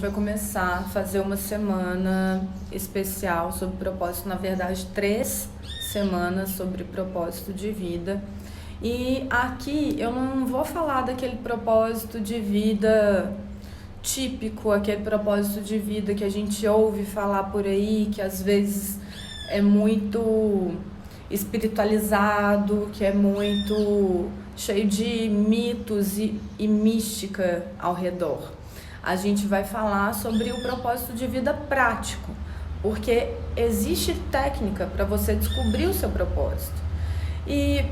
vai começar a fazer uma semana especial sobre propósito, na verdade 3 semanas sobre propósito de vida. E aqui eu não vou falar daquele propósito de vida típico, aquele propósito de vida que a gente ouve falar por aí, que às vezes é muito espiritualizado, que é muito cheio de mitos e mística ao redor. A gente vai falar sobre o propósito de vida prático, porque existe técnica para você descobrir o seu propósito. E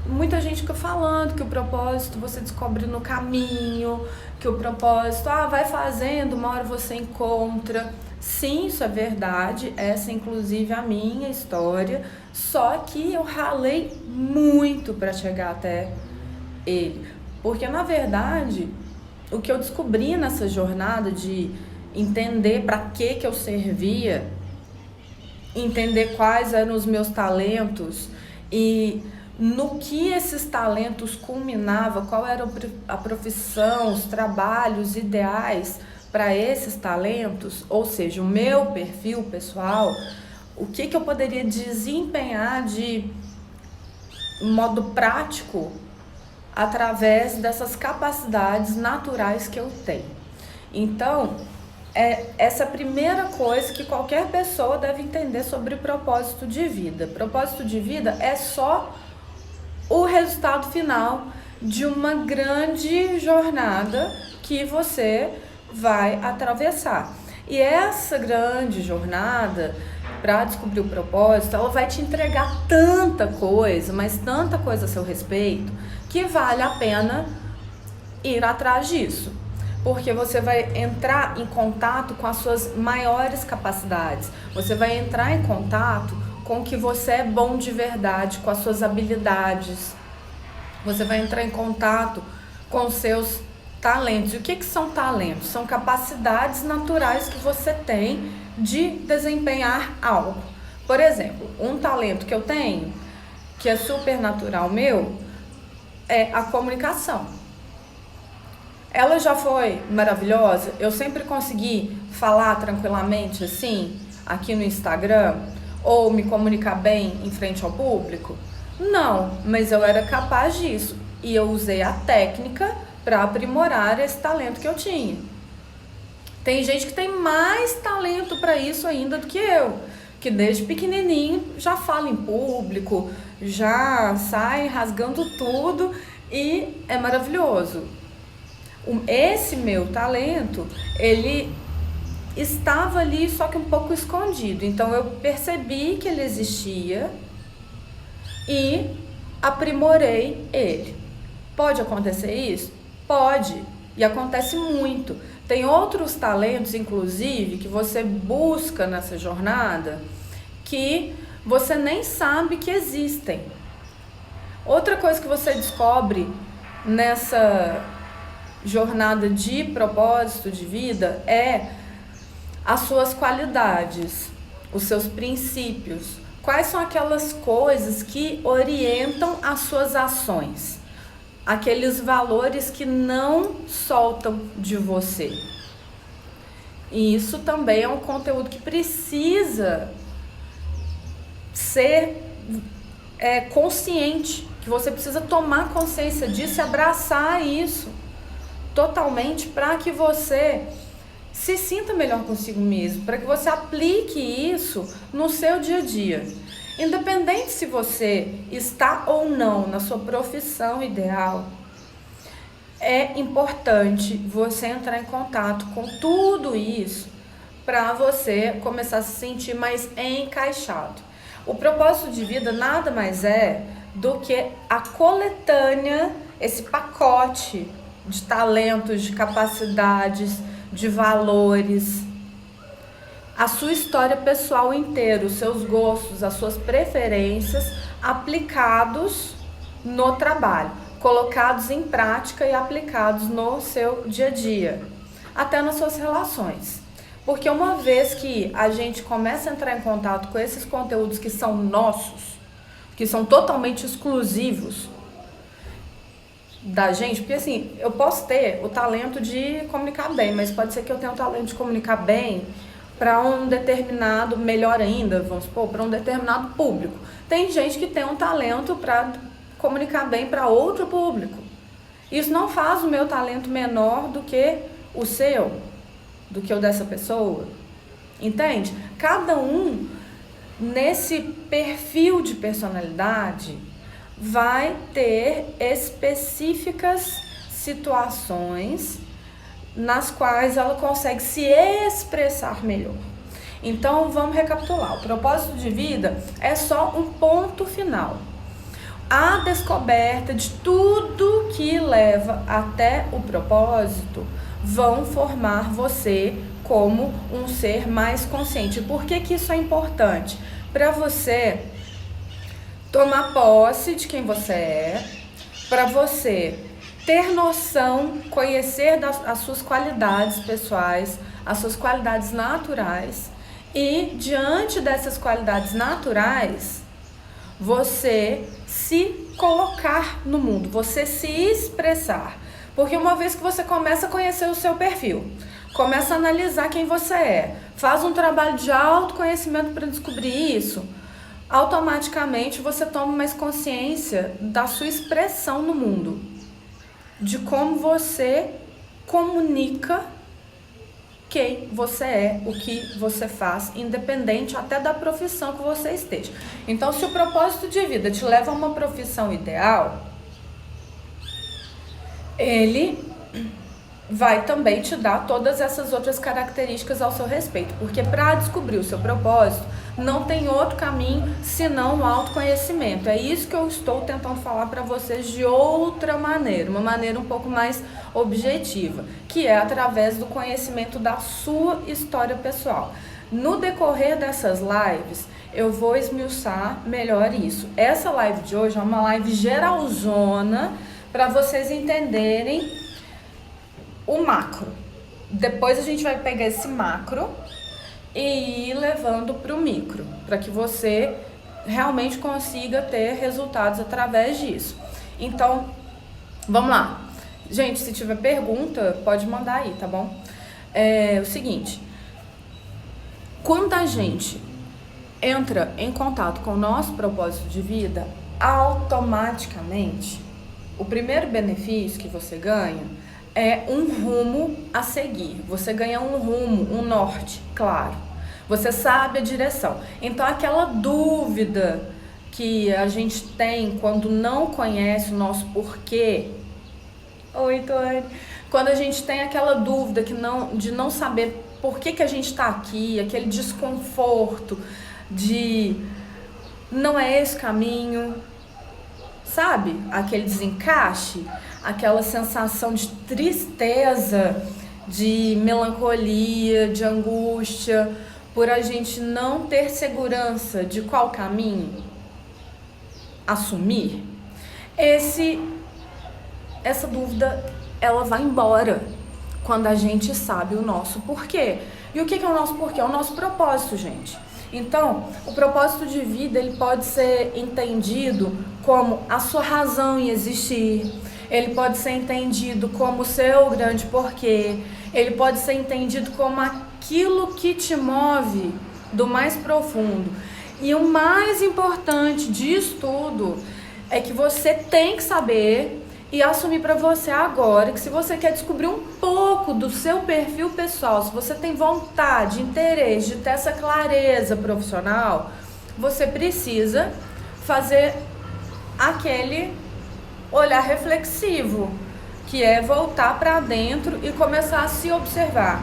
muita gente fica falando que o propósito você descobre no caminho, que o propósito, vai fazendo, uma hora você encontra. Sim, isso é verdade, essa inclusive é a minha história, só que eu ralei muito para chegar até ele. Porque na verdade, o que eu descobri nessa jornada de entender para que eu servia, entender quais eram os meus talentos e no que esses talentos culminavam, qual era a profissão, os trabalhos ideais para esses talentos, ou seja, o meu perfil pessoal, o que eu poderia desempenhar de modo prático através dessas capacidades naturais que eu tenho. Então, essa é a primeira coisa que qualquer pessoa deve entender sobre propósito de vida. Propósito de vida é só o resultado final de uma grande jornada que você vai atravessar. E essa grande jornada, para descobrir o propósito, ela vai te entregar tanta coisa, mas tanta coisa a seu respeito, que vale a pena ir atrás disso. Porque você vai entrar em contato com as suas maiores capacidades, você vai entrar em contato com o que você é bom de verdade, com as suas habilidades, você vai entrar em contato com os seus talentos. E o que são talentos? São capacidades naturais que você tem de desempenhar algo. Por exemplo, um talento que eu tenho, que é super natural meu, é a comunicação. Ela já foi maravilhosa, eu sempre consegui falar tranquilamente assim, aqui no Instagram, ou me comunicar bem em frente ao público? Não, mas eu era capaz disso e eu usei a técnica para aprimorar esse talento que eu tinha. Tem gente que tem mais talento para isso ainda do que eu, que desde pequenininho já fala em público, já sai rasgando tudo e é maravilhoso. Esse meu talento, ele estava ali só que um pouco escondido, então eu percebi que ele existia e aprimorei ele. Pode acontecer isso? Pode, e acontece muito. Tem outros talentos, inclusive, que você busca nessa jornada que você nem sabe que existem. Outra coisa que você descobre nessa jornada de propósito de vida é as suas qualidades, os seus princípios. Quais são aquelas coisas que orientam as suas ações? Aqueles valores que não soltam de você. E isso também é um conteúdo que precisa ser consciente, que você precisa tomar consciência disso e abraçar isso totalmente para que você se sinta melhor consigo mesmo, para que você aplique isso no seu dia a dia. Independente se você está ou não na sua profissão ideal, é importante você entrar em contato com tudo isso para você começar a se sentir mais encaixado. O propósito de vida nada mais é do que a coletânea, esse pacote de talentos, de capacidades, de valores, a sua história pessoal inteira, os seus gostos, as suas preferências aplicados no trabalho, colocados em prática e aplicados no seu dia a dia, até nas suas relações. Porque uma vez que a gente começa a entrar em contato com esses conteúdos que são nossos, que são totalmente exclusivos, da gente, porque assim, eu posso ter o talento de comunicar bem, mas pode ser que eu tenha o talento de comunicar bem para um determinado, melhor ainda, vamos supor, para um determinado público. Tem gente que tem um talento para comunicar bem para outro público. Isso não faz o meu talento menor do que o seu, do que o dessa pessoa. Entende? Cada um, nesse perfil de personalidade, vai ter específicas situações nas quais ela consegue se expressar melhor. Então, vamos recapitular. O propósito de vida é só um ponto final. A descoberta de tudo que leva até o propósito vão formar você como um ser mais consciente. Por que que isso é importante? Para você tomar posse de quem você é, para você ter noção, conhecer as suas qualidades pessoais, as suas qualidades naturais e, diante dessas qualidades naturais, você se colocar no mundo, você se expressar. Porque uma vez que você começa a conhecer o seu perfil, começa a analisar quem você é, faz um trabalho de autoconhecimento para descobrir isso, automaticamente você toma mais consciência da sua expressão no mundo, de como você comunica quem você é, o que você faz, independente até da profissão que você esteja. Então, se o propósito de vida te leva a uma profissão ideal, ele vai também te dar todas essas outras características ao seu respeito, porque para descobrir o seu propósito, não tem outro caminho senão o autoconhecimento. É isso que eu estou tentando falar para vocês de outra maneira, uma maneira um pouco mais objetiva, que é através do conhecimento da sua história pessoal. No decorrer dessas lives, eu vou esmiuçar melhor isso. Essa live de hoje é uma live geralzona para vocês entenderem o macro. Depois a gente vai pegar esse macro e ir levando para o micro, para que você realmente consiga ter resultados através disso. Então, vamos lá. Gente, se tiver pergunta, pode mandar aí, tá bom? É o seguinte, quando a gente entra em contato com o nosso propósito de vida, automaticamente, o primeiro benefício que você ganha é um rumo a seguir. Você ganha um rumo, um norte, claro. Você sabe a direção. Então, aquela dúvida que a gente tem quando não conhece o nosso porquê. Oi, Tuane. Quando a gente tem aquela dúvida de não saber por que a gente está aqui, aquele desconforto de não é esse caminho, sabe? Aquele desencaixe, aquela sensação de tristeza, de melancolia, de angústia, por a gente não ter segurança de qual caminho assumir. Essa dúvida, ela vai embora quando a gente sabe o nosso porquê. E o que é o nosso porquê? É o nosso propósito, gente. Então, o propósito de vida, ele pode ser entendido como a sua razão em existir, ele pode ser entendido como o seu grande porquê, ele pode ser entendido como aquilo que te move do mais profundo. E o mais importante disso tudo é que você tem que saber e assumir para você agora que se você quer descobrir um pouco do seu perfil pessoal, se você tem vontade, interesse de ter essa clareza profissional, você precisa fazer aquele olhar reflexivo, que é voltar para dentro e começar a se observar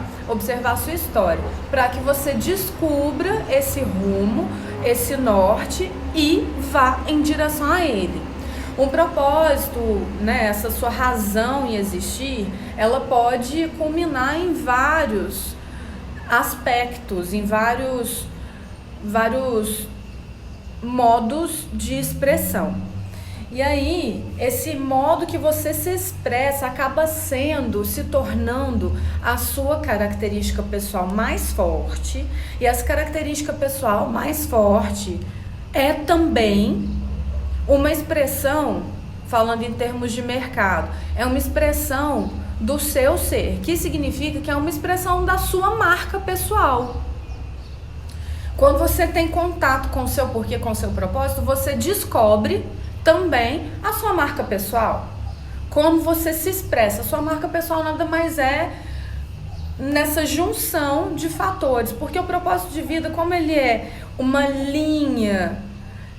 a sua história, para que você descubra esse rumo, esse norte e vá em direção a ele. Um propósito, né, essa sua razão em existir, ela pode culminar em vários aspectos, em vários modos de expressão. E aí, esse modo que você se expressa acaba se tornando a sua característica pessoal mais forte. E essa característica pessoal mais forte é também uma expressão falando em termos de mercado, é uma expressão do seu ser, que significa que é uma expressão da sua marca pessoal. Quando você tem contato com o seu porquê, com o seu propósito, você descobre também a sua marca pessoal. Como você se expressa. A sua marca pessoal nada mais é nessa junção de fatores, porque o propósito de vida, como ele é uma linha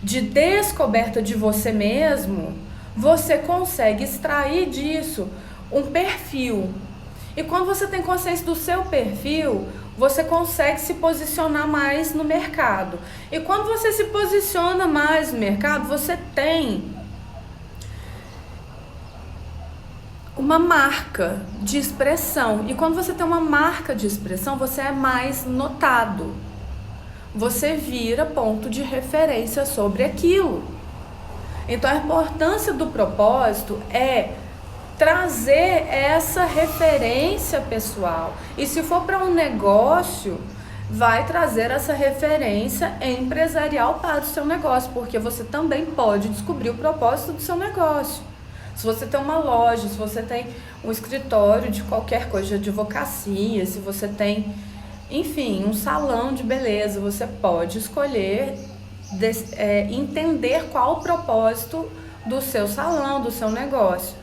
de descoberta de você mesmo, você consegue extrair disso um perfil. E quando você tem consciência do seu perfil, você consegue se posicionar mais no mercado. E quando você se posiciona mais no mercado, você tem uma marca de expressão. E quando você tem uma marca de expressão, você é mais notado. Você vira ponto de referência sobre aquilo. Então a importância do propósito é trazer essa referência pessoal. E se for para um negócio, vai trazer essa referência empresarial para o seu negócio, porque você também pode descobrir o propósito do seu negócio. Se você tem uma loja, se você tem um escritório de qualquer coisa, de advocacia, se você tem, enfim, um salão de beleza, você pode escolher entender qual o propósito do seu salão, do seu negócio.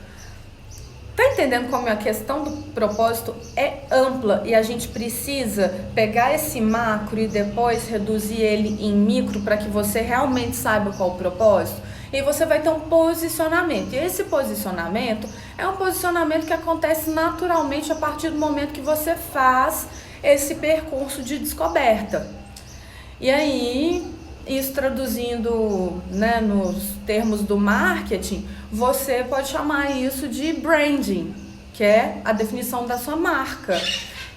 Tá entendendo como a questão do propósito é ampla e a gente precisa pegar esse macro e depois reduzir ele em micro para que você realmente saiba qual o propósito? E você vai ter um posicionamento. E esse posicionamento é um posicionamento que acontece naturalmente a partir do momento que você faz esse percurso de descoberta. E aí, isso traduzindo, né, nos termos do marketing, você pode chamar isso de branding, que é a definição da sua marca,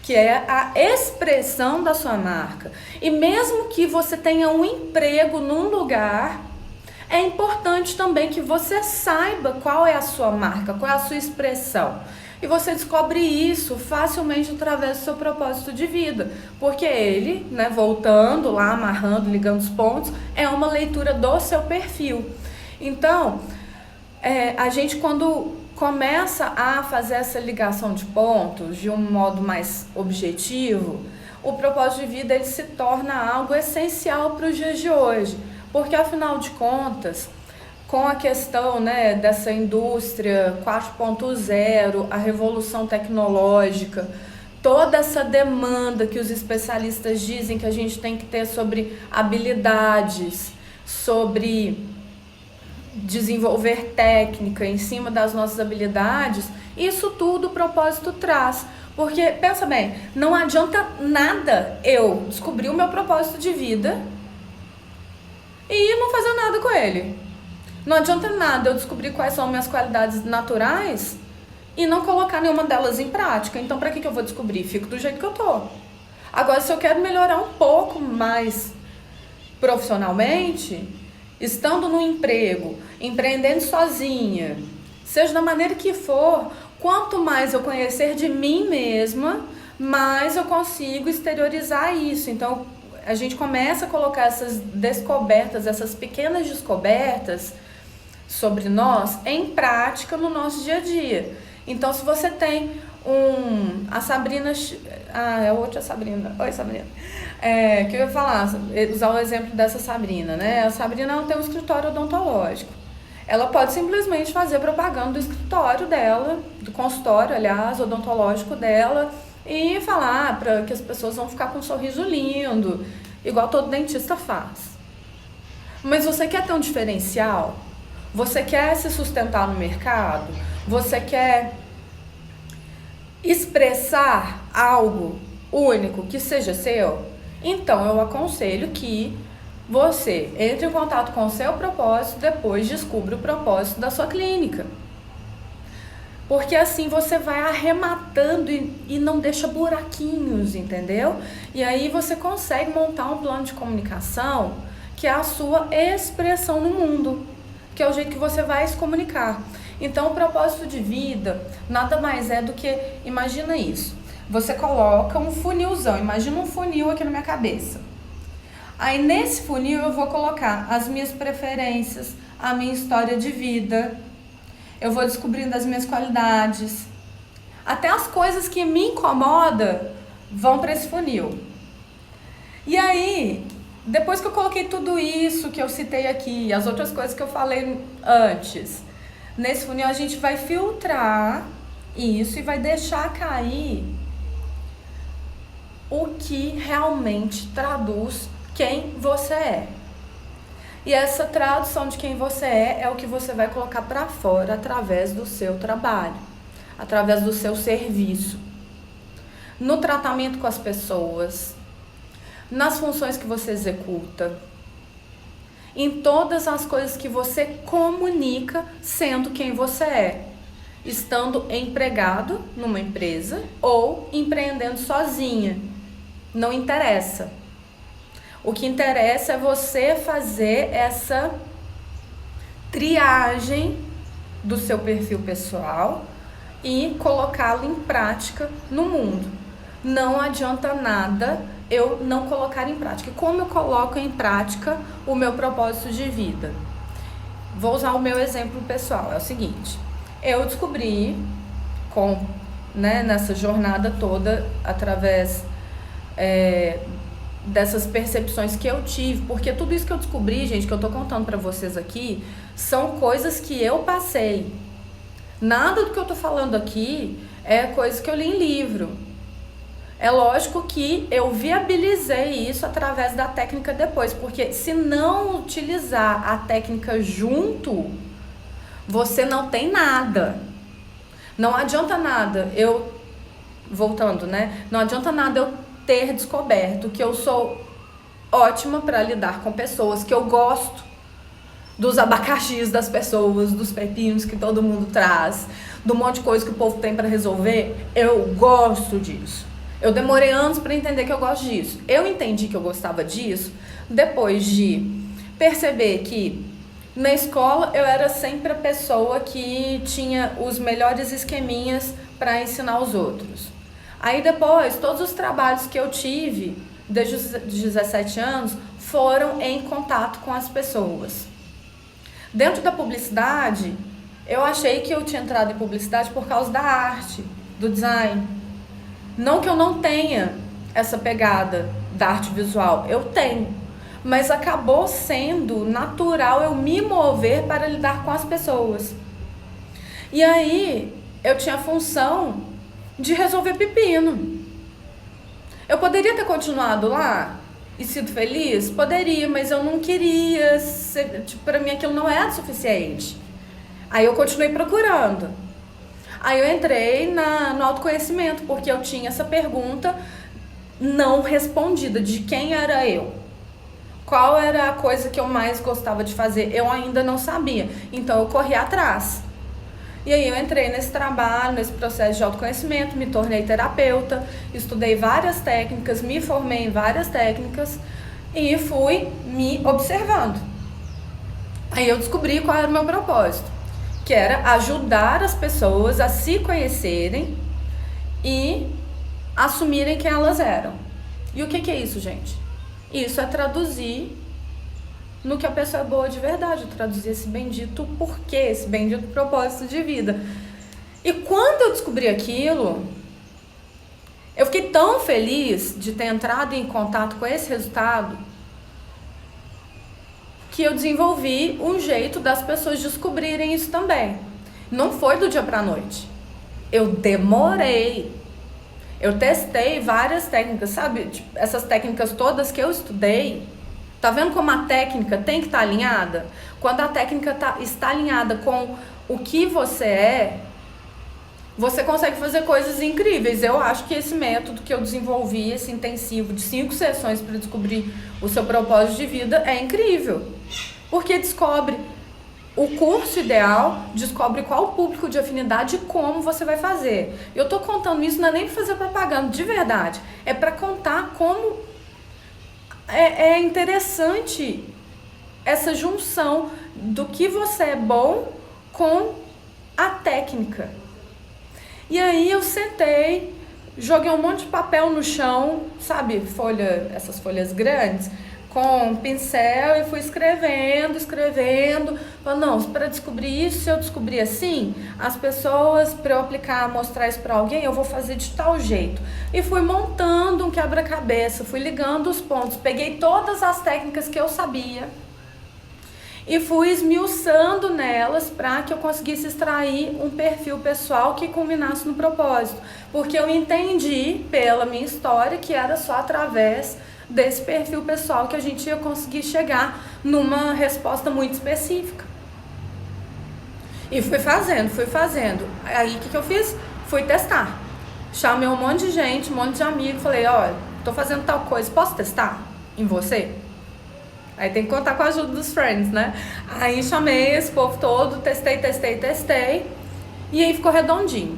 que é a expressão da sua marca. E mesmo que você tenha um emprego num lugar, é importante também que você saiba qual é a sua marca, qual é a sua expressão. E você descobre isso facilmente através do seu propósito de vida, porque ele, né, voltando lá, amarrando, ligando os pontos, é uma leitura do seu perfil. Então, a gente quando começa a fazer essa ligação de pontos de um modo mais objetivo, o propósito de vida ele se torna algo essencial para os dias de hoje, porque afinal de contas, com a questão, né, dessa indústria 4.0, a revolução tecnológica, toda essa demanda que os especialistas dizem que a gente tem que ter sobre habilidades, sobre desenvolver técnica em cima das nossas habilidades, isso tudo o propósito traz. Porque, pensa bem, não adianta nada eu descobrir o meu propósito de vida e não fazer nada com ele. Não adianta nada eu descobrir quais são minhas qualidades naturais e não colocar nenhuma delas em prática. Então, para que eu vou descobrir? Fico do jeito que eu tô. Agora, se eu quero melhorar um pouco mais profissionalmente, estando no emprego, empreendendo sozinha, seja da maneira que for, quanto mais eu conhecer de mim mesma, mais eu consigo exteriorizar isso. Então, a gente começa a colocar essas descobertas, essas pequenas descobertas sobre nós em prática no nosso dia a dia. Então, se você tem a Sabrina, é outra Sabrina, oi Sabrina, que eu ia falar, usar o exemplo dessa Sabrina, né? A Sabrina ela tem um escritório odontológico. Ela pode simplesmente fazer propaganda do escritório dela, do consultório, aliás, odontológico dela, e falar para que as pessoas vão ficar com um sorriso lindo, igual todo dentista faz. Mas você quer ter um diferencial? Você quer se sustentar no mercado? Você quer expressar algo único que seja seu? Então eu aconselho que você entre em contato com o seu propósito, depois descubra o propósito da sua clínica. Porque assim você vai arrematando e não deixa buraquinhos, entendeu? E aí você consegue montar um plano de comunicação que é a sua expressão no mundo, que é o jeito que você vai se comunicar. Então o propósito de vida nada mais é do que, imagina isso, você coloca um funilzão, imagina um funil aqui na minha cabeça. Aí nesse funil eu vou colocar as minhas preferências, a minha história de vida, eu vou descobrindo as minhas qualidades. Até as coisas que me incomodam vão para esse funil. E aí, depois que eu coloquei tudo isso que eu citei aqui, as outras coisas que eu falei antes, nesse funil a gente vai filtrar isso e vai deixar cair o que realmente traduz quem você é. E essa tradução de quem você é o que você vai colocar para fora através do seu trabalho, através do seu serviço, no tratamento com as pessoas, nas funções que você executa, em todas as coisas que você comunica sendo quem você é, estando empregado numa empresa ou empreendendo sozinha. Não interessa. O que interessa é você fazer essa triagem do seu perfil pessoal e colocá-lo em prática no mundo. Não adianta nada eu não colocar em prática. Como eu coloco em prática o meu propósito de vida? Vou usar o meu exemplo pessoal. É o seguinte: eu descobri nessa jornada toda, através dessas percepções que eu tive, porque tudo isso que eu descobri, gente, que eu tô contando pra vocês aqui, são coisas que eu passei. Nada do que eu tô falando aqui é coisa que eu li em livro. É lógico que eu viabilizei isso através da técnica depois, porque se não utilizar a técnica junto, você não tem nada. Não adianta nada não adianta nada eu ter descoberto que eu sou ótima para lidar com pessoas, que eu gosto dos abacaxis das pessoas, dos pepinos que todo mundo traz, do monte de coisa que o povo tem para resolver. Eu gosto disso. Eu demorei anos para entender que eu gosto disso. Eu entendi que eu gostava disso depois de perceber que na escola eu era sempre a pessoa que tinha os melhores esqueminhas para ensinar os outros. Aí depois, todos os trabalhos que eu tive desde os 17 anos foram em contato com as pessoas. Dentro da publicidade, eu achei que eu tinha entrado em publicidade por causa da arte, do design. Não que eu não tenha essa pegada da arte visual, eu tenho. Mas acabou sendo natural eu me mover para lidar com as pessoas. E aí, eu tinha a função de resolver pepino. Eu poderia ter continuado lá e sido feliz? Poderia, mas eu não queria. Pra mim aquilo não era suficiente. Aí eu continuei procurando. Aí eu entrei no autoconhecimento, porque eu tinha essa pergunta não respondida de quem era eu. Qual era a coisa que eu mais gostava de fazer? Eu ainda não sabia. Então eu corri atrás. E aí eu entrei nesse trabalho, nesse processo de autoconhecimento, me tornei terapeuta, estudei várias técnicas, me formei em várias técnicas e fui me observando. Aí eu descobri qual era o meu propósito, que era ajudar as pessoas a se conhecerem e assumirem quem elas eram. E o que é isso, gente? Isso é traduzir no que a pessoa é boa de verdade, traduzir esse bendito porquê, esse bendito propósito de vida. E quando eu descobri aquilo, eu fiquei tão feliz de ter entrado em contato com esse resultado que eu desenvolvi um jeito das pessoas descobrirem isso também. Não foi do dia pra noite. Eu demorei. Eu testei várias técnicas, sabe? Tipo, essas técnicas todas que eu estudei. Tá vendo como a técnica tem que estar alinhada? Quando a técnica está alinhada com o que você é, você consegue fazer coisas incríveis. Eu acho que esse método que eu desenvolvi, esse intensivo de 5 sessões para descobrir o seu propósito de vida é incrível. Porque descobre o curso ideal, descobre qual o público de afinidade e como você vai fazer. Eu tô contando isso, não é nem para fazer propaganda, de verdade. É para contar como é interessante essa junção do que você é bom com a técnica. E aí eu sentei, joguei um monte de papel no chão, sabe, essas folhas grandes, com um pincel e fui escrevendo. Falei, não, para descobrir isso, se eu descobrir assim, as pessoas, para eu aplicar, mostrar isso para alguém, eu vou fazer de tal jeito. E fui montando um quebra-cabeça, fui ligando os pontos, peguei todas as técnicas que eu sabia e fui esmiuçando nelas para que eu conseguisse extrair um perfil pessoal que culminasse no propósito. Porque eu entendi, pela minha história, que era só através desse perfil pessoal que a gente ia conseguir chegar numa resposta muito específica. E fui fazendo. Aí o que eu fiz? Fui testar. Chamei um monte de gente, um monte de amigo, falei, olha, tô fazendo tal coisa, posso testar em você? Aí tem que contar com a ajuda dos friends, né? Aí chamei esse povo todo, testei. E aí ficou redondinho.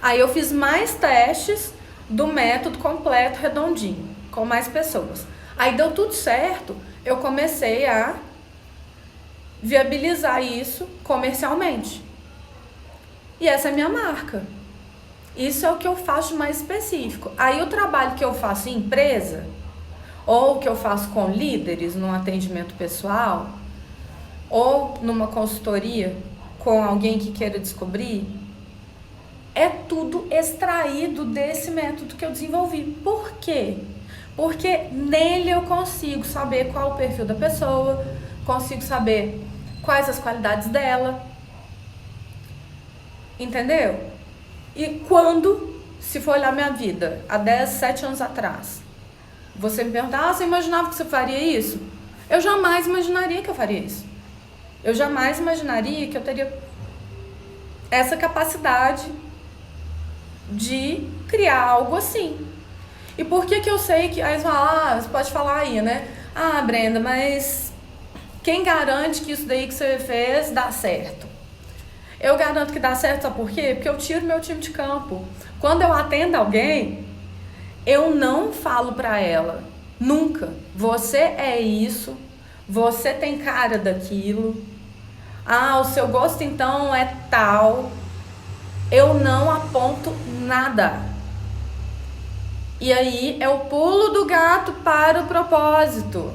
Aí eu fiz mais testes do método completo redondinho, com mais pessoas. Aí deu tudo certo, eu comecei a viabilizar isso comercialmente. E essa é a minha marca. Isso é o que eu faço mais específico. Aí o trabalho que eu faço em empresa, ou que eu faço com líderes num atendimento pessoal, ou numa consultoria com alguém que queira descobrir, é tudo extraído desse método que eu desenvolvi. Por quê? Porque nele eu consigo saber qual o perfil da pessoa, consigo saber quais as qualidades dela, entendeu? E quando, se for olhar minha vida, há 7 anos atrás, você me perguntar, você imaginava que você faria isso? Eu jamais imaginaria que eu faria isso. Eu jamais imaginaria que eu teria essa capacidade de criar algo assim. E por que eu sei que... Aí você pode falar aí, né? Brenda, mas quem garante que isso daí que você fez dá certo? Eu garanto que dá certo, sabe por quê? Porque eu tiro meu time de campo. Quando eu atendo alguém, eu não falo pra ela, nunca, você é isso, você tem cara daquilo, o seu gosto então é tal. Eu não aponto nada. E aí é o pulo do gato para o propósito.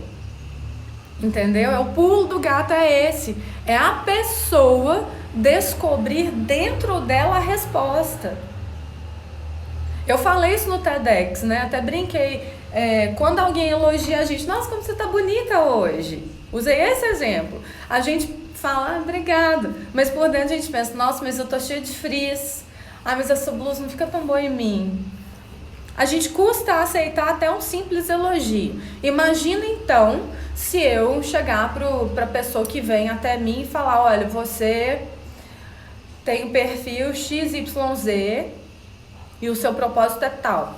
Entendeu? O pulo do gato é esse. É a pessoa descobrir dentro dela a resposta. Eu falei isso no TEDx, né? Até brinquei. Quando alguém elogia a gente, nossa, como você tá bonita hoje. Usei esse exemplo. A gente fala, obrigada. Mas por dentro a gente pensa, nossa, mas eu tô cheia de frizz. Mas essa blusa não fica tão boa em mim. A gente custa aceitar até um simples elogio. Imagina então se eu chegar pra pessoa que vem até mim e falar, olha, você tem o perfil XYZ e o seu propósito é tal.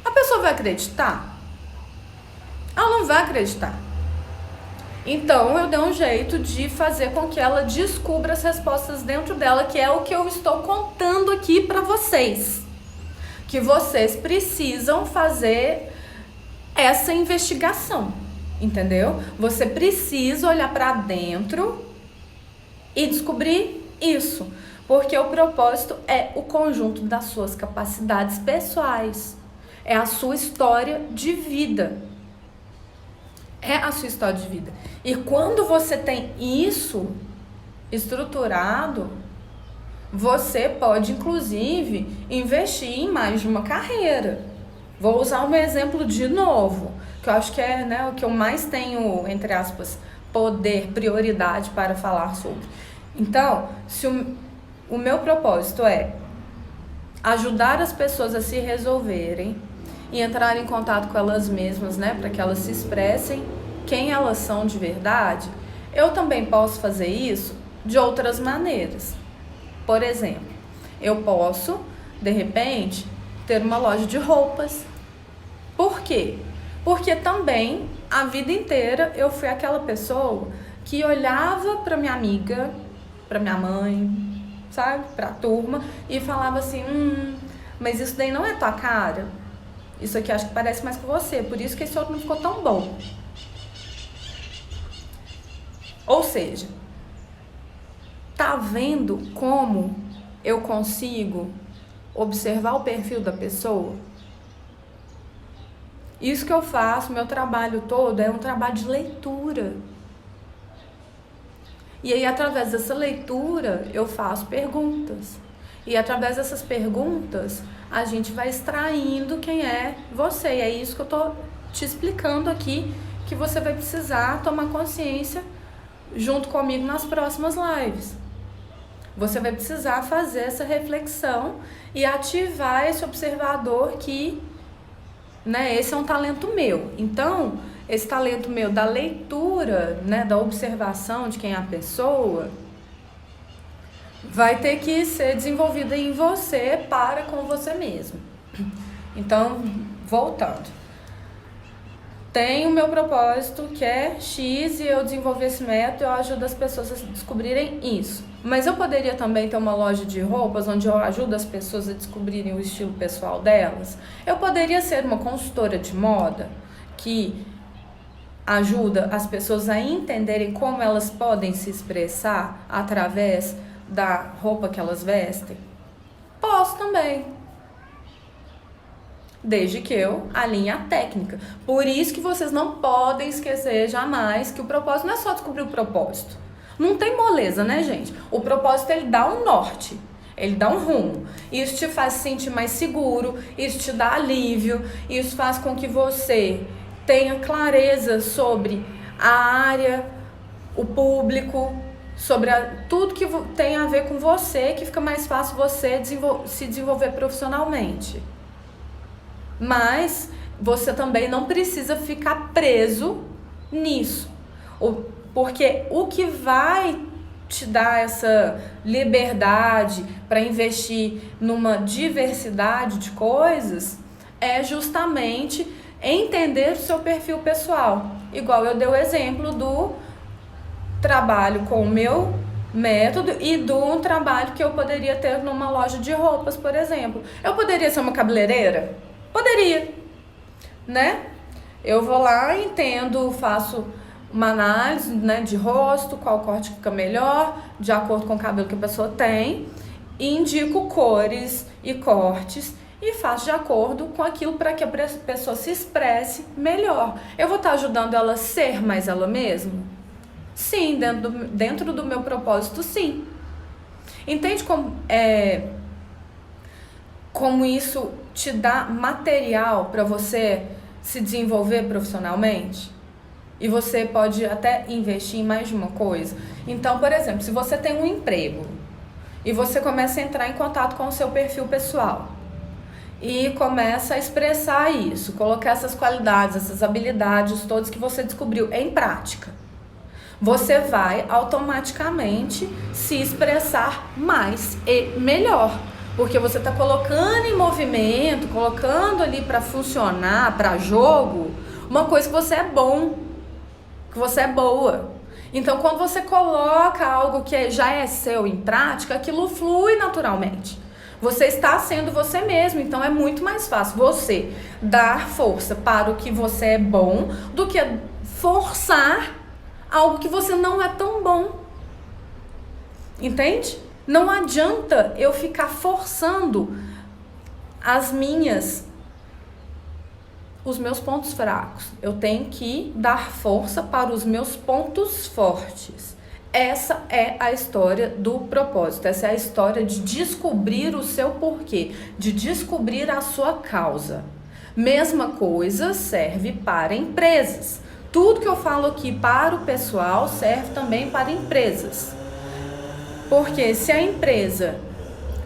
A pessoa vai acreditar? Ela não vai acreditar. Então eu dei um jeito de fazer com que ela descubra as respostas dentro dela, que é o que eu estou contando aqui para vocês. Que vocês precisam fazer essa investigação, entendeu? Você precisa olhar para dentro e descobrir isso, porque o propósito é o conjunto das suas capacidades pessoais, é a sua história de vida. É a sua história de vida. E quando você tem isso estruturado, você pode, inclusive, investir em mais de uma carreira. Vou usar um exemplo de novo, que eu acho que é, né, o que eu mais tenho, entre aspas, poder, prioridade para falar sobre. Então, se o meu propósito é ajudar as pessoas a se resolverem e entrar em contato com elas mesmas, né, para que elas se expressem quem elas são de verdade, eu também posso fazer isso de outras maneiras. Por exemplo, eu posso, de repente, ter uma loja de roupas. Por quê? Porque também, a vida inteira, eu fui aquela pessoa que olhava para minha amiga, para minha mãe, sabe, para a turma, e falava assim, mas isso daí não é tua cara. Isso aqui acho que parece mais com você, por isso que esse outro não ficou tão bom. Ou seja, tá vendo como eu consigo observar o perfil da pessoa Isso que eu faço, meu trabalho todo é um trabalho de leitura. E aí, através dessa leitura, eu faço perguntas. E através dessas perguntas, a gente vai extraindo quem é você. E é isso que eu tô te explicando aqui, que você vai precisar tomar consciência junto comigo nas próximas lives. Você vai precisar fazer essa reflexão e ativar esse observador que, né, esse é um talento meu. Então, esse talento meu da leitura, né, da observação de quem é a pessoa, vai ter que ser desenvolvida em você para com você mesmo. Então, voltando. Tem o meu propósito, que é X, e eu desenvolvi esse método, eu ajudo as pessoas a descobrirem isso. Mas eu poderia também ter uma loja de roupas onde eu ajudo as pessoas a descobrirem o estilo pessoal delas. Eu poderia ser uma consultora de moda que ajuda as pessoas a entenderem como elas podem se expressar através da roupa que elas vestem. Posso também. Desde que eu alinhe a técnica. Por isso que vocês não podem esquecer jamais que o propósito não é só descobrir o propósito. Não tem moleza, né, gente? O propósito, ele dá um norte, ele dá um rumo. Isso te faz se sentir mais seguro, isso te dá alívio, isso faz com que você tenha clareza sobre a área, o público, sobre tudo que tem a ver com você, que fica mais fácil você se desenvolver profissionalmente. Mas você também não precisa ficar preso nisso. Porque o que vai te dar essa liberdade para investir numa diversidade de coisas é justamente entender o seu perfil pessoal. Igual eu dei o exemplo do trabalho com o meu método e do trabalho que eu poderia ter numa loja de roupas, por exemplo. Eu poderia ser uma cabeleireira? Poderia, né? Eu vou lá, entendo, faço uma análise, né, de rosto, qual corte fica melhor, de acordo com o cabelo que a pessoa tem, e indico cores e cortes e faço de acordo com aquilo para que a pessoa se expresse melhor. Eu vou estar ajudando ela a ser mais ela mesma? Sim, dentro do meu propósito, sim. Entende como isso te dá material para você se desenvolver profissionalmente? E você pode até investir em mais de uma coisa. Então, por exemplo, se você tem um emprego e você começa a entrar em contato com o seu perfil pessoal e começa a expressar isso, colocar essas qualidades, essas habilidades todas que você descobriu em prática, você vai automaticamente se expressar mais e melhor. Porque você está colocando em movimento, colocando ali para funcionar, para jogo, uma coisa que você é bom, que você é boa. Então, quando você coloca algo que já é seu em prática, aquilo flui naturalmente. Você está sendo você mesmo, então é muito mais fácil você dar força para o que você é bom do que forçar algo que você não é tão bom. Entende? Não adianta eu ficar forçando os meus pontos fracos. Eu tenho que dar força para os meus pontos fortes. Essa é a história do propósito. Essa é a história de descobrir o seu porquê, de descobrir a sua causa. Mesma coisa serve para empresas. Tudo que eu falo aqui para o pessoal serve também para empresas. Porque se a empresa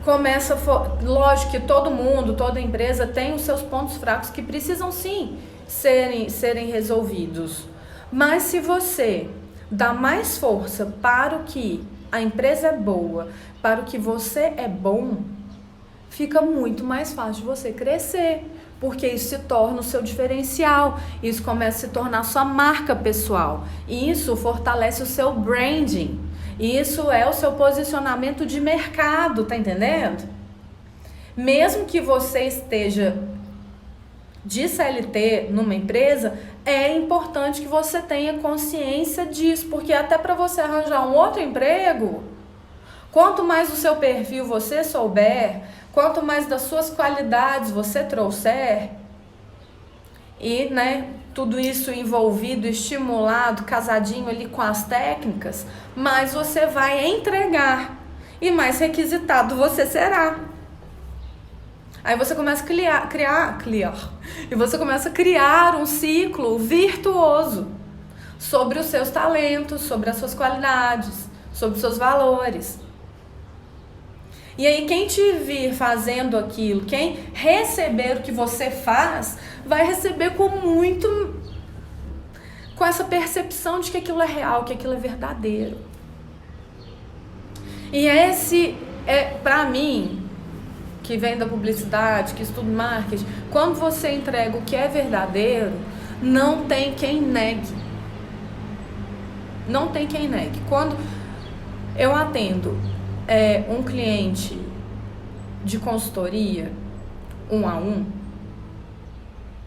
começa, lógico que toda empresa tem os seus pontos fracos que precisam sim serem resolvidos. Mas se você dá mais força para o que a empresa é boa, para o que você é bom, fica muito mais fácil de você crescer. Porque isso se torna o seu diferencial, isso começa a se tornar a sua marca pessoal. E isso fortalece o seu branding. Isso é o seu posicionamento de mercado, tá entendendo? Mesmo que você esteja de CLT numa empresa, é importante que você tenha consciência disso, porque até para você arranjar um outro emprego, quanto mais do seu perfil você souber, quanto mais das suas qualidades você trouxer, e, né, tudo isso envolvido, estimulado, casadinho ali com as técnicas, mais você vai entregar e mais requisitado você será. Aí você começa a criar, e você começa a criar um ciclo virtuoso sobre os seus talentos, sobre as suas qualidades, sobre os seus valores. E aí quem te vir fazendo aquilo, quem receber o que você faz, vai receber com essa percepção de que aquilo é real, que aquilo é verdadeiro. E esse é, pra mim, que vem da publicidade, que estuda marketing, quando você entrega o que é verdadeiro, não tem quem negue. Não tem quem negue. Quando eu atendo um cliente de consultoria 1-a-1,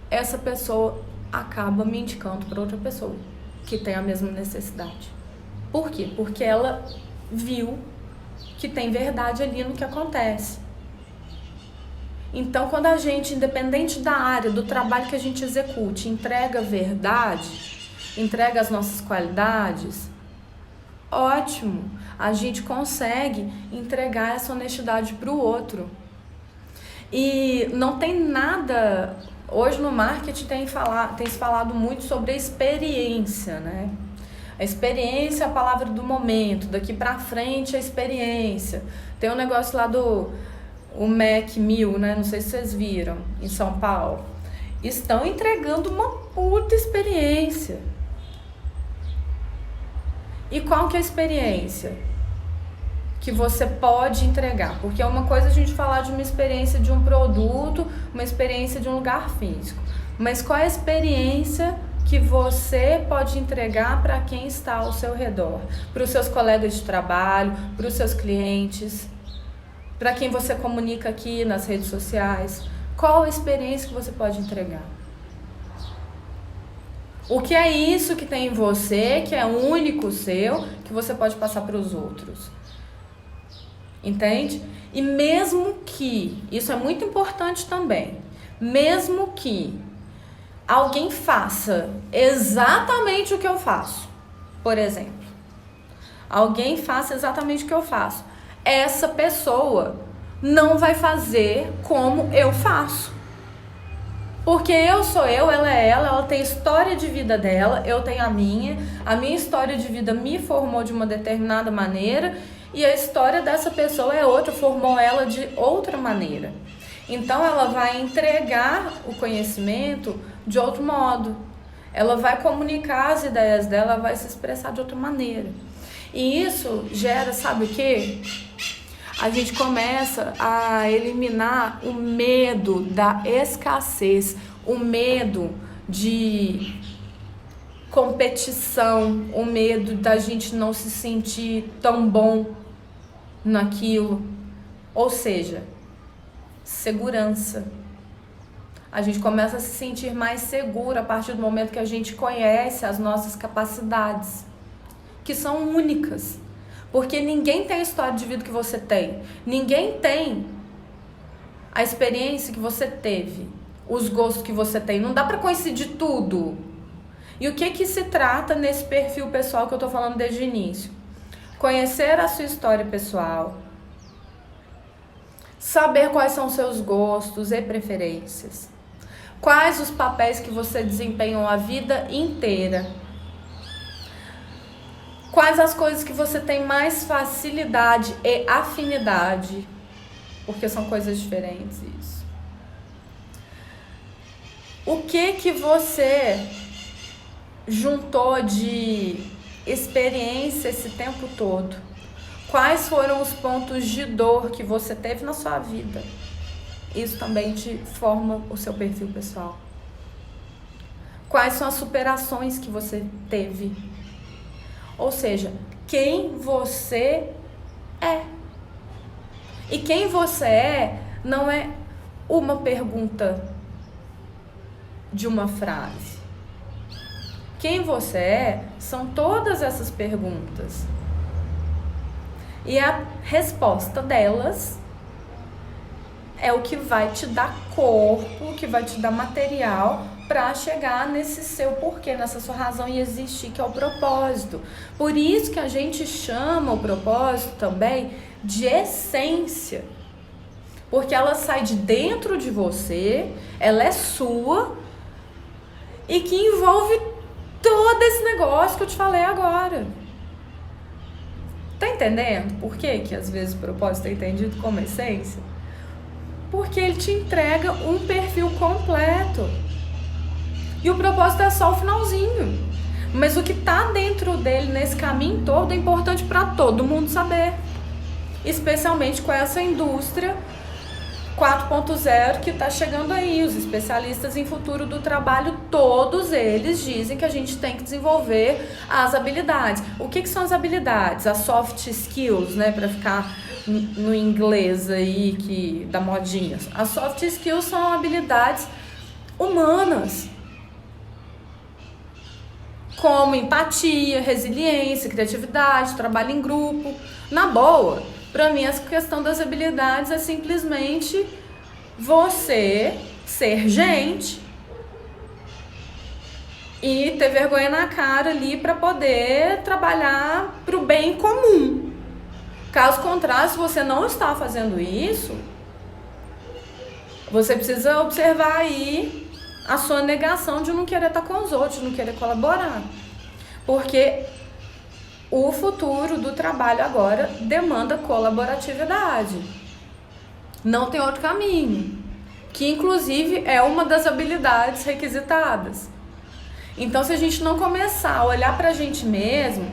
essa pessoa acaba me indicando para outra pessoa que tem a mesma necessidade. Por quê? Porque ela viu que tem verdade ali no que acontece. Então, quando a gente, independente da área, do trabalho que a gente execute, entrega verdade, entrega as nossas qualidades, ótimo, a gente consegue entregar essa honestidade para o outro. E não tem nada... Hoje no marketing tem se falado muito sobre a experiência, né? A experiência é a palavra do momento, daqui para frente a experiência. Tem um negócio lá do Mac 1000, né? Não sei se vocês viram, em São Paulo. Estão entregando uma puta experiência. E qual que é a experiência que você pode entregar? Porque é uma coisa a gente falar de uma experiência de um produto, uma experiência de um lugar físico. Mas qual é a experiência que você pode entregar para quem está ao seu redor? Para os seus colegas de trabalho, para os seus clientes, para quem você comunica aqui nas redes sociais. Qual a experiência que você pode entregar? O que é isso que tem em você, que é único seu, que você pode passar para os outros? Entende? E mesmo que, isso é muito importante também, mesmo que alguém faça exatamente o que eu faço, por exemplo, alguém faça exatamente o que eu faço, essa pessoa não vai fazer como eu faço. Porque eu sou eu, ela é ela tem a história de vida dela, eu tenho a minha história de vida me formou de uma determinada maneira e a história dessa pessoa é outra, formou ela de outra maneira. Então ela vai entregar o conhecimento de outro modo, ela vai comunicar as ideias dela, vai se expressar de outra maneira. E isso gera, sabe o quê? A gente começa a eliminar o medo da escassez, o medo de competição, o medo da gente não se sentir tão bom naquilo. Ou seja, segurança. A gente começa a se sentir mais seguro a partir do momento que a gente conhece as nossas capacidades, que são únicas. Porque ninguém tem a história de vida que você tem. Ninguém tem a experiência que você teve, os gostos que você tem. Não dá pra coincidir tudo. E o que se trata nesse perfil pessoal que eu tô falando desde o início? Conhecer a sua história pessoal. Saber quais são os seus gostos e preferências. Quais os papéis que você desempenhou a vida inteira. Quais as coisas que você tem mais facilidade e afinidade, porque são coisas diferentes isso. O que você juntou de experiência esse tempo todo? Quais foram os pontos de dor que você teve na sua vida? Isso também te forma o seu perfil pessoal. Quais são as superações que você teve? Ou seja, quem você é. E quem você é não é uma pergunta de uma frase. Quem você é são todas essas perguntas. E a resposta delas é o que vai te dar corpo, que vai te dar material para chegar nesse seu porquê, nessa sua razão e existir, que é o propósito. Por isso que a gente chama o propósito também de essência, porque ela sai de dentro de você, ela é sua e que envolve todo esse negócio que eu te falei agora. Tá entendendo por que que às vezes o propósito é entendido como essência? Porque ele te entrega um perfil completo. E o propósito é só o finalzinho. Mas o que tá dentro dele nesse caminho todo é importante para todo mundo saber. Especialmente com essa indústria 4.0 que tá chegando aí. Os especialistas em futuro do trabalho, todos eles dizem que a gente tem que desenvolver as habilidades. O que são as habilidades? As soft skills, né? Para ficar no inglês aí que da modinha. As soft skills são habilidades humanas, como empatia, resiliência, criatividade, trabalho em grupo. Na boa, para mim essa questão das habilidades é simplesmente você ser gente e ter vergonha na cara ali para poder trabalhar para o bem comum. Caso contrário, se você não está fazendo isso, você precisa observar aí a sua negação de não querer estar com os outros, de não querer colaborar. Porque o futuro do trabalho agora demanda colaboratividade. Não tem outro caminho. Que inclusive é uma das habilidades requisitadas. Então, se a gente não começar a olhar pra gente mesmo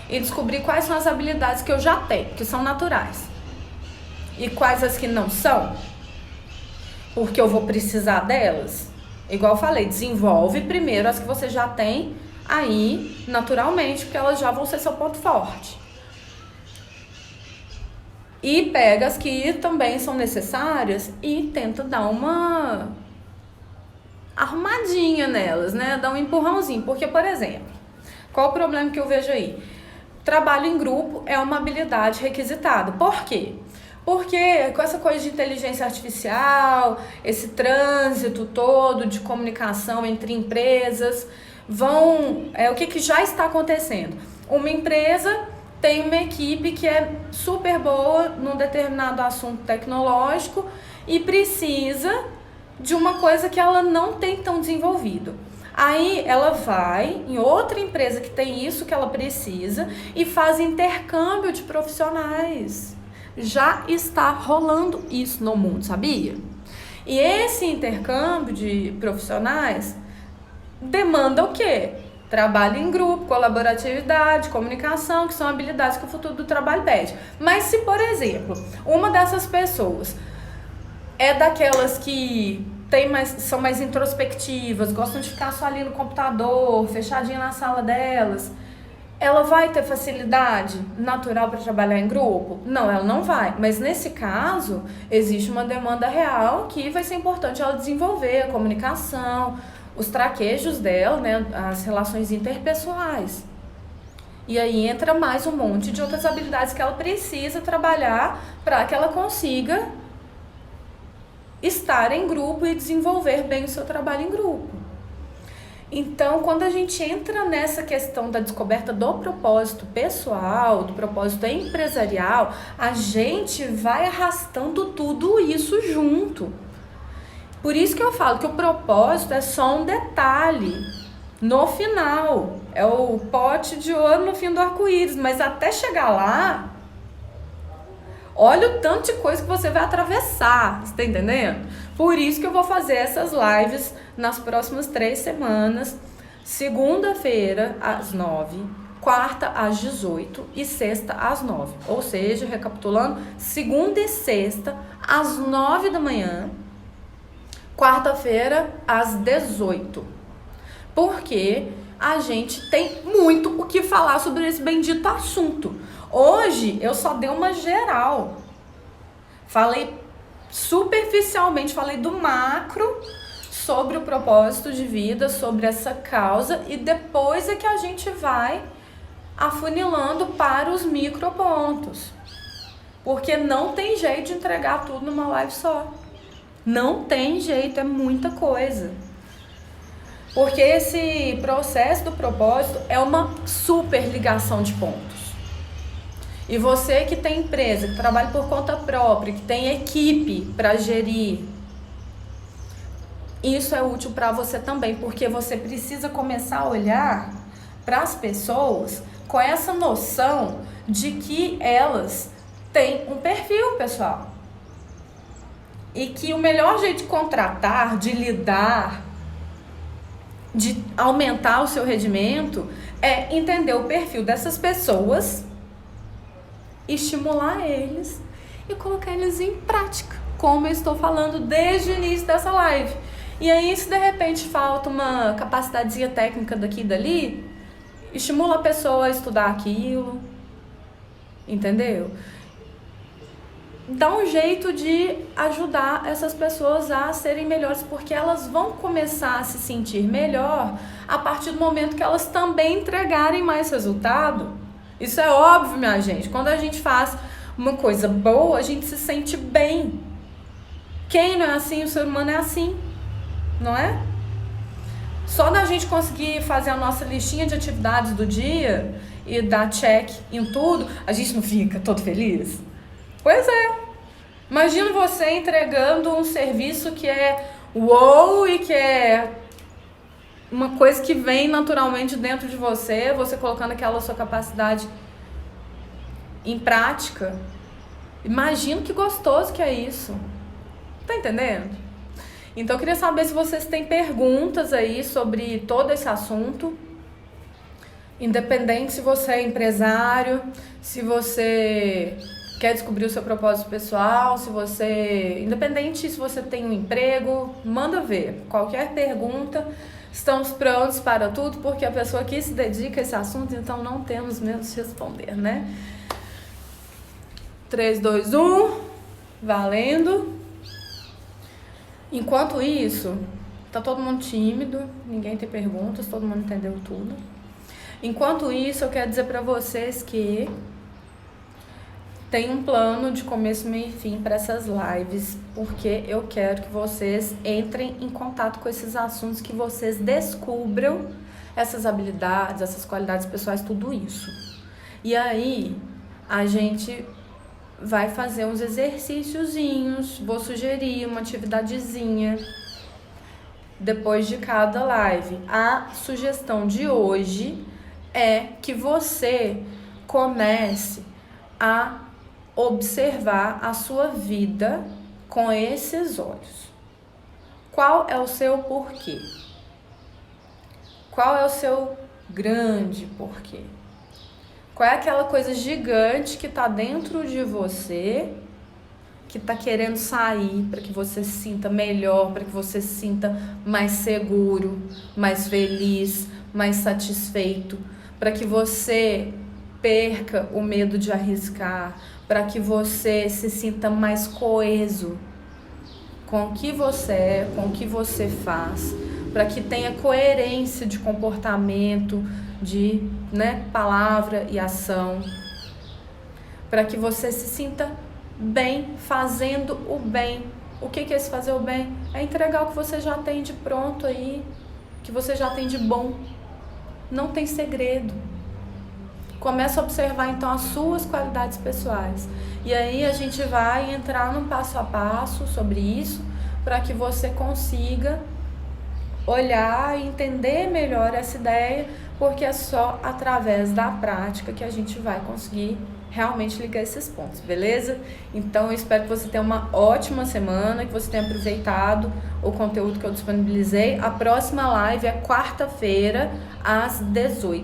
e descobrir quais são as habilidades que eu já tenho, que são naturais, e quais as que não são, porque eu vou precisar delas, igual eu falei, desenvolve primeiro as que você já tem aí naturalmente, porque elas já vão ser seu ponto forte. E pega as que também são necessárias e tenta dar uma arrumadinha nelas, né? Dar um empurrãozinho. Porque, por exemplo, qual o problema que eu vejo aí? Trabalho em grupo é uma habilidade requisitada. Por quê? Porque com essa coisa de inteligência artificial, esse trânsito todo de comunicação entre empresas, o que já está acontecendo? Uma empresa tem uma equipe que é super boa num determinado assunto tecnológico e precisa de uma coisa que ela não tem tão desenvolvido. Aí ela vai em outra empresa que tem isso que ela precisa e faz intercâmbio de profissionais. Já está rolando isso no mundo, sabia? E esse intercâmbio de profissionais demanda o quê? Trabalho em grupo, colaboratividade, comunicação, que são habilidades que o futuro do trabalho pede. Mas se, por exemplo, uma dessas pessoas é daquelas que são mais introspectivas, gostam de ficar só ali no computador, fechadinha na sala delas, ela vai ter facilidade natural para trabalhar em grupo? Não, ela não vai. Mas nesse caso, existe uma demanda real que vai ser importante ela desenvolver a comunicação, os traquejos dela, né, as relações interpessoais. E aí entra mais um monte de outras habilidades que ela precisa trabalhar para que ela consiga estar em grupo e desenvolver bem o seu trabalho em grupo. Então, quando a gente entra nessa questão da descoberta do propósito pessoal, do propósito empresarial, a gente vai arrastando tudo isso junto. Por isso que eu falo que o propósito é só um detalhe no final. É o pote de ouro no fim do arco-íris. Mas até chegar lá, olha o tanto de coisa que você vai atravessar. Você tá entendendo? Por isso que eu vou fazer essas lives nas próximas 3 semanas. Segunda-feira, às 9, quarta, às 18 e sexta, às 9. Ou seja, recapitulando, segunda e sexta, às 9 da manhã. Quarta-feira, às 18. Porque a gente tem muito o que falar sobre esse bendito assunto. Hoje, eu só dei uma geral. Falei superficialmente, falei do macro sobre o propósito de vida, sobre essa causa. E depois é que a gente vai afunilando para os micropontos. Porque não tem jeito de entregar tudo numa live só. Não tem jeito, é muita coisa. Porque esse processo do propósito é uma super ligação de pontos. E você que tem empresa, que trabalha por conta própria, que tem equipe para gerir, isso é útil para você também, porque você precisa começar a olhar para as pessoas com essa noção de que elas têm um perfil, pessoal. E que o melhor jeito de contratar, de lidar, de aumentar o seu rendimento é entender o perfil dessas pessoas, estimular eles e colocar eles em prática, como eu estou falando desde o início dessa live. E aí, se de repente falta uma capacidadezinha técnica daqui e dali, estimula a pessoa a estudar aquilo, entendeu? Dá um jeito de ajudar essas pessoas a serem melhores, porque elas vão começar a se sentir melhor a partir do momento que elas também entregarem mais resultado. Isso é óbvio, minha gente. Quando a gente faz uma coisa boa, a gente se sente bem. Quem não é assim? O ser humano é assim, não é? Só da gente conseguir fazer a nossa listinha de atividades do dia e dar check em tudo, a gente não fica todo feliz? Pois é. Imagina você entregando um serviço que é uou e que é uma coisa que vem naturalmente dentro de você, você colocando aquela sua capacidade em prática. Imagina que gostoso que é isso. Tá entendendo? Então eu queria saber se vocês têm perguntas aí sobre todo esse assunto. Independente se você é empresário, se você quer descobrir o seu propósito pessoal, independente se você tem um emprego, manda ver. Qualquer pergunta, estamos prontos para tudo, porque a pessoa aqui se dedica a esse assunto, então não temos medo de responder, né? 3, 2, 1, valendo. Enquanto isso, tá todo mundo tímido, ninguém tem perguntas, todo mundo entendeu tudo. Enquanto isso, eu quero dizer para vocês que tem um plano de começo, meio e fim para essas lives, porque eu quero que vocês entrem em contato com esses assuntos, que vocês descubram essas habilidades, essas qualidades pessoais, tudo isso. E aí, a gente vai fazer uns exercíciozinhos, vou sugerir uma atividadezinha depois de cada live. A sugestão de hoje é que você comece a observar a sua vida com esses olhos. Qual é o seu porquê? Qual é o seu grande porquê? Qual é aquela coisa gigante que está dentro de você, que está querendo sair para que você se sinta melhor, para que você se sinta mais seguro, mais feliz, mais satisfeito, para que você perca o medo de arriscar, para que você se sinta mais coeso com o que você é, com o que você faz, para que tenha coerência de comportamento, de palavra e ação, para que você se sinta bem fazendo o bem. O que é esse fazer o bem? É entregar o que você já tem de pronto aí, que você já tem de bom. Não tem segredo. Começa a observar então as suas qualidades pessoais. E aí a gente vai entrar num passo a passo sobre isso, para que você consiga olhar e entender melhor essa ideia, porque é só através da prática que a gente vai conseguir realmente ligar esses pontos, beleza? Então eu espero que você tenha uma ótima semana, que você tenha aproveitado o conteúdo que eu disponibilizei. A próxima live é quarta-feira, às 18h.